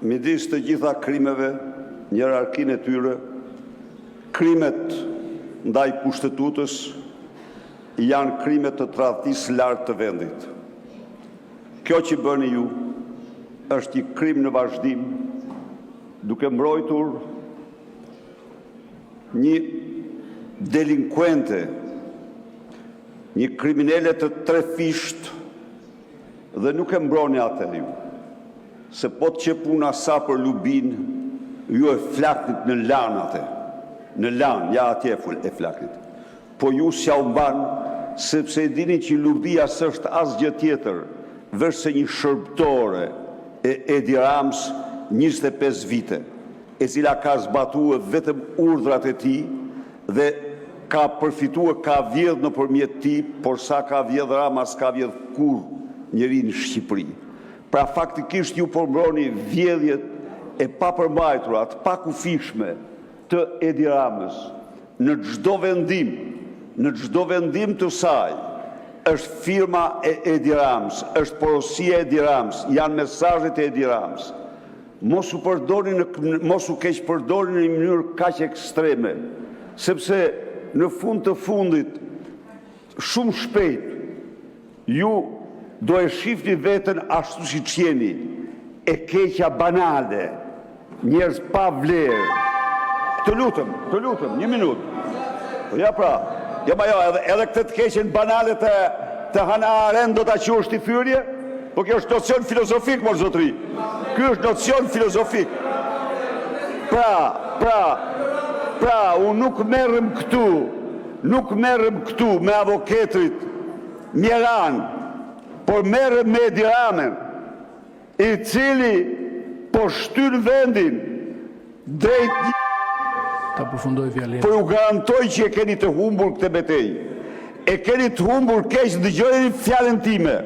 midis të gjitha krimeve, hierarkinë e tyre, krimet ndaj kushtetutës janë krimet të tradhtisë lartë të vendit. Kjo që bëni ju është një krim në vazhdim, duke mbrojtur një delinkuente, një kriminele të trefisht, dhe nuk e mbroni atë ju. Se po të që puna sa për Lubin, ju e flaknit në lanë atë. Në lanë, ja atje e flaknit. Po ju s'ja u mban, sepse e dini që Lubia s'është asgjë tjetër, vërse një shërbëtore e Edi Rams 25 vite, e cila ka zbatua vetëm urdhrat e tij dhe ka përfitua, ka vjedh në përmjet ti, por sa ka vjedh Rama, s'ka vjedh kur njëri në Shqipëri. Pra faktikisht ju përmbroni vjedhjet e papërmbajtura, të pakufishme të Edi Ramës në çdo vendim të saj. Është firma e Edi Ramës, është porosia e Edi Ramës, janë mesazhet e Edi Ramës. Mos u keq përdorni në një mënyrë kaq ekstreme, sepse në fund të fundit, shumë shpejt, ju do e shifni veten ashtu si qeni, e keqja banale, njerëz pa vlerë. Të lutem, një minutë. Ja pra, edhe këtë të keqen banale të Hannah Arendt do ta quash ti fyrje? Po kjo është nocion filozofik, mor zotri. Ky është nocion filozofik. Pra, unë nuk merrem këtu me avokatrit Mjeran, por merrem me Edi Ramën, i cili po shtyn vendin drejt. Ta përfundoj fjalën. Por ju garantoj që e keni të humbur këtë betejë. E keni të humbur keq, dëgjoni fjalën time.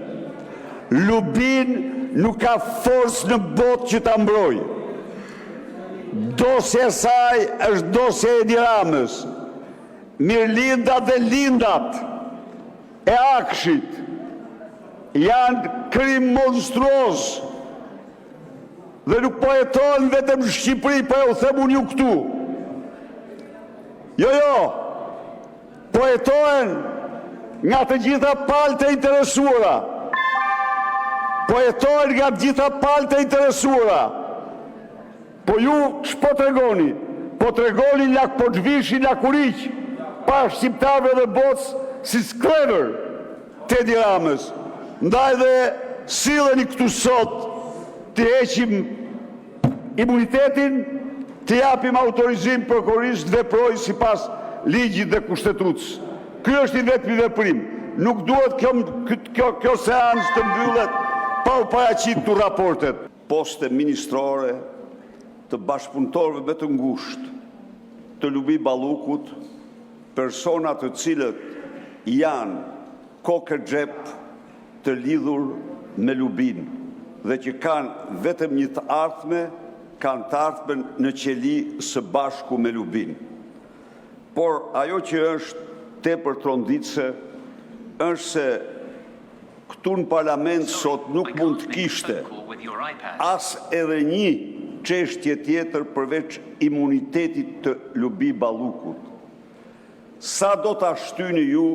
Lubin nuk ka forcë në botë që ta mbrojë. Dosja e saj është dosja e Edi Ramës. Mirlindat dhe lindat e Akshit janë krim monstruoz. Dhe nuk po jetojnë vetëm në Shqipëri, po u them unë ju këtu. Jo, po jetojnë nga të gjitha palët e interesuara. Po jetojnë nga të gjitha palët e interesuara. Po ju ç'po tregoni? Po tregoni po zhvishin lakuriq, pa shqiptarëve dhe botës si sklever të Edi Ramës. Ndaj dhe silleni këtu sot të heqim imunitetin, të japim autorizim prokurorisë të veprojë sipas ligjit dhe kushtetutës. Ky është i vetmi veprim. Nuk duhet kjo seancë të mbyllet pa u paraqitur raportet. Poste ministrore të bashkëpunëtorëve më të ngushtë të Lubi Ballukut, persona të cilët janë kokë xhep të lidhur me Lubin dhe që kanë vetëm një të ardhme, kanë të ardhmen në qeli së bashku me Lubin. Por ajo që është tepër tronditse është se këtu në parlament sot nuk mund të kishte as edhe një çështje tjetër përveç imunitetit të Lubi Ballukut. Sa do ta shtyni ju,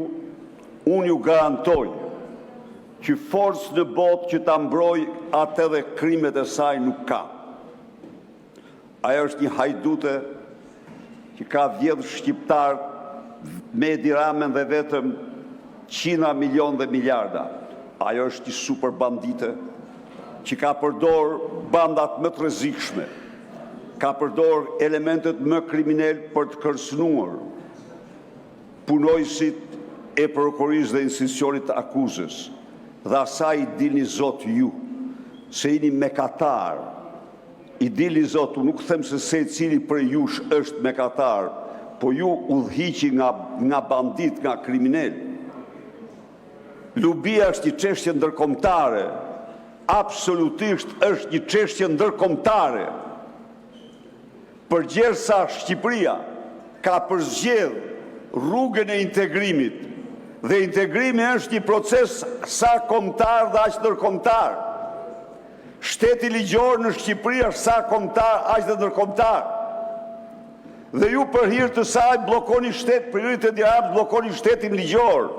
unë ju garantoj që forcë në botë që ta mbrojë atë edhe krimet e saj nuk ka. Ajo është një hajdute që ka vjedhur shqiptar me Edi Ramën dhe vetëm qindra milion dhe miliarda. Ajo është një super bandite që ka përdor bandat më të rrezikshme, ka përdor elementet më kriminal për të kërcënuar punojësit e prokurorisë dhe institucionit të akuzës. Dhe asaj i dini zot ju, se jeni mekatar. I dili zotu, nuk them se secili për jush është mekatar, po ju udhëhiqi nga bandit, nga kriminal. Lubia është një çështje ndërkombëtare. Absolutisht është një çështje ndërkombëtare. Përgjithësa Shqipëria ka përzgjedh rrugën e integrimit, dhe integrimi është një proces sa kombëtar dhe aq ndërkombëtar. Shteti ligjor në Shqipëri është sa kombëtar, aq dhe ndërkombëtar. Dhe ju për hir të saj bllokoni Priorit Edi Rama bllokoni shtetin ligjor.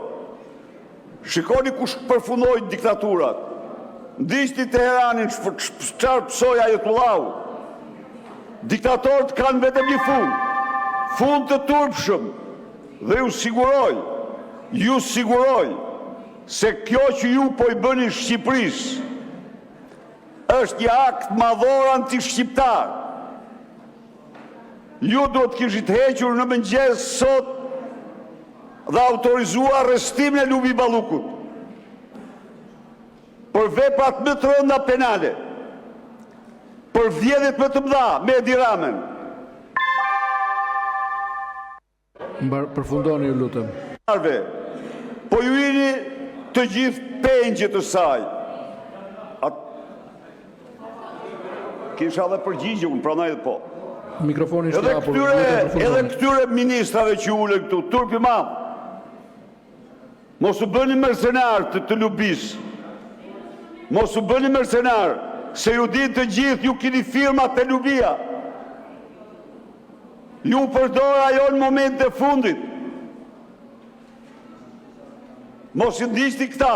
Shikoni kush përfundoi diktaturat. Ndiqni Teheranin, çfarë psoi Ayatollahu. Diktatorët kanë vetëm një fund të turpshëm. Dhe ju siguroj se kjo që ju po i bëni Shqipërisë është një akt madhor anti-shqiptar. Ju do të kishit hequr në mëngjes sot dhe autorizuar arrestimin e Lubi Ballukut për veprat më të rënda penale, për vjedhjet më të mëdha me Edi Ramën. Përfundoni ju lutem. Po ju jeni të gjithë pengjet të saj. Kisha dhe përgjigje unë, pranoj dhe po. Mikrofoni është hapur. Edhe këtyre ministrave që ulen këtu, turpi madh. Mos u bëni mercenar të lubis. Mos u bëni mercenar, se ju dinë të gjithë, ju keni firma të lubia. Ju përdor ajo në moment të fundit. Mos i ndiqni këta.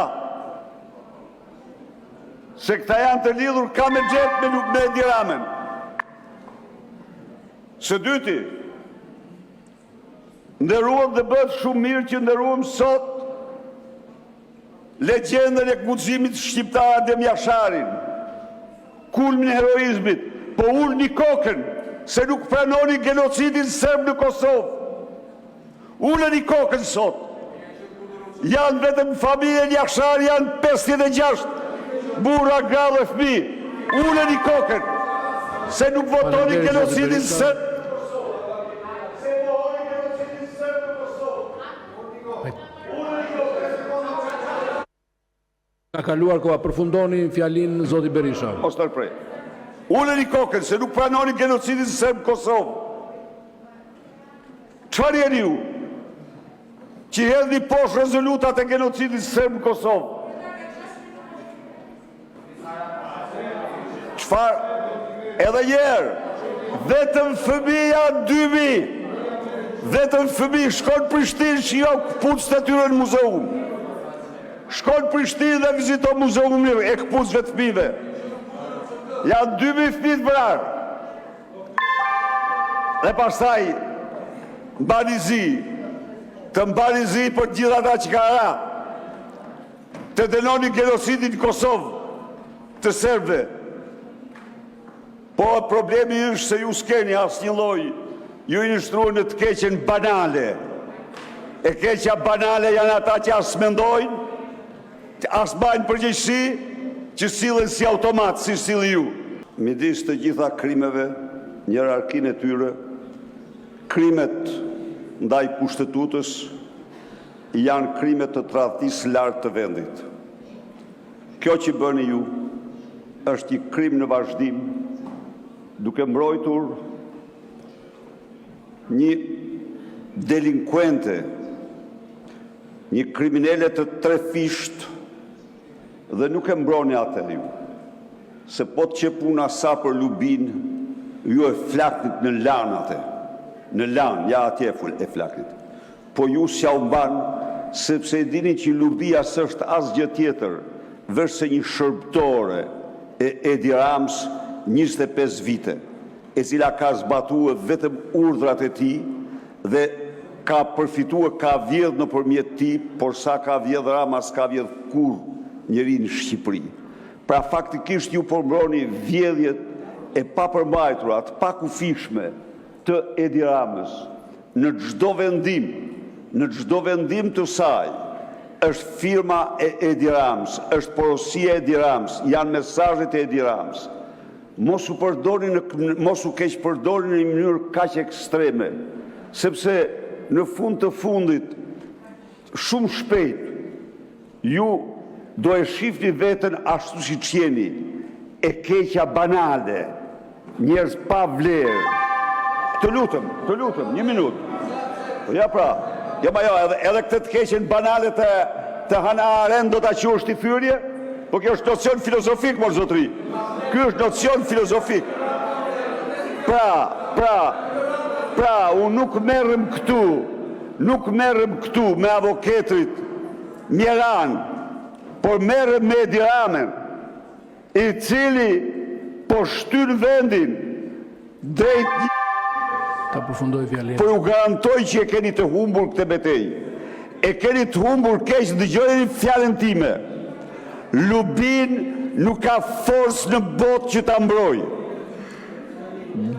Se këta janë të lidhur ka me gjep me Edi Ramën. Së dyti, nderuam dhe bëhet shumë mirë që nderuam sot legjendën e guximit shqiptar Adem Jasharin, kulmin e heroizmit, po ulni kokën se nuk pranoni genocidin serb në Kosovë. Uleni kokën sot. Janë vetëm familjen Jashar, janë 56 burra, gra dhe fëmijë. Uleni kokën se nuk votoni genocidin serb. Ka kaluar koha, përfundoni fjalin zoti Berisha. Mos tërprej. Uleni kokën se nuk pranoni genocidin serb në Kosovë. Çfarë jeni ju? Që hedhni poshtë rezolutat e genocidit serb në Kosovë. Çfarë? Edhe njerë, vetëm fëmija 2000, vetëm fëmijë shkon Prishtinë që jo këpucët e tyre në muzeum. Shkon Prishtinë dhe viziton muzeumin e këpucëve të fëmijëve. Janë 2000 fëmijë të vrarë. Dhe pastaj mbani zi për gjitha ata që ka ra, të dënoni genocidin në Kosovë të serbëve. Po problemi është se ju s'keni asë një loj, ju i nështruar në të keqen banale. E keqja banale janë ata që asë mendojnë, asë bajnë përgjegjësi, që sillen si automat, si silli ju. Midis të gjitha krimeve, hierarkinë e tyre, krimet ndaj kushtetutës janë krimet të tradhtisë lartë të vendit. Kjo që bëni ju është një krim në vazhdim, duke mbrojtur një delinkuente, një kriminele të trefisht, dhe nuk e mbroni atë ju. Se po të qepuna sa për Lubin, ju e flaknit në lanë atë. Në lanë, ja atje e flaknit. Po ju s'ja u mban, sepse e dini që Lubia s'është asgjë tjetër, vërse një shërbëtore e Edi Ramës 25 vite, e cila ka zbatuar vetëm urdhrat e tij dhe ka përfituar, ka vjedhur nëpërmjet tij, por sa ka vjedhur Rama s'ka vjedhur kurrë njeri në Shqipëri. Pra faktikisht ju përmbroni vjedhjet e papërmbajtura, të pakufishme të Edi Ramës në çdo vendim të saj. Është firma e Edi Ramës, është porosia e Edi Ramës, janë mesazhet e Edi Ramës. Mos u keq përdorni në një mënyrë kaq ekstreme, sepse në fund të fundit shumë shpejt ju do e shifni veten ashtu siç jeni, e keqja banale, njerëz pa vlerë. Të lutem, një minutë. Ja pra, edhe këtë të keqen banale të Hannah Arendt do ta quash ti fyrje, po kjo është nocion filozofik, mor zotëri. ky është nocion filozofik. Pra, unë nuk merrem këtu me avokatrit Mjeran, por merrem me Edi Ramën, i cili po shtyn vendin drejt një... Ta përfundoj fjalin. Po ju garantoj që e keni të humbur këtë betejë. E keni të humbur keq, dëgjoni fjalën time. Lubin nuk ka forcë në botë që ta mbrojë.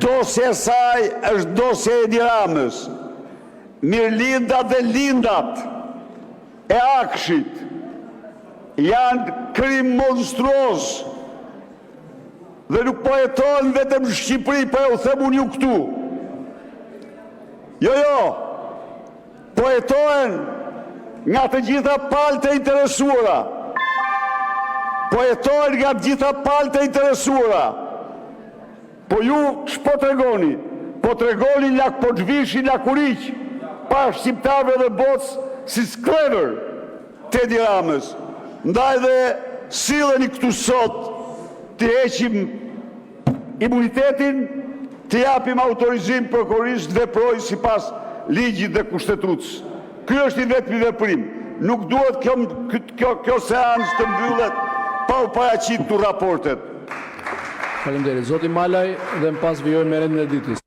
Dosja e saj është dosja e Edi Ramës. Mirlindat dhe lindat e Akshit janë krim monstruoz dhe nuk po jetojnë vetëm në Shqipëri, po e u them unë ju këtu. Jo, po jetojnë nga të gjitha palët e interesuara. Po jetojnë nga të gjitha palët e interesuara. Po ju shpo të regoni? Po të regoni lak po të vishi, lak uriq, pa shqiptarve dhe botës si sklever të Edi Ramës. Ndaj dhe silleni këtu sot të heqim imunitetin, të japim autorizim prokurorisë të veprojë sipas ligjit dhe kushtetutës. Ky është i vetmi veprim. Nuk duhet kjo seancë të mbyllet pa u paraqitur raportet. Faleminderit. Zoti Malaj dhe më pas vijoj me rendin e ditës.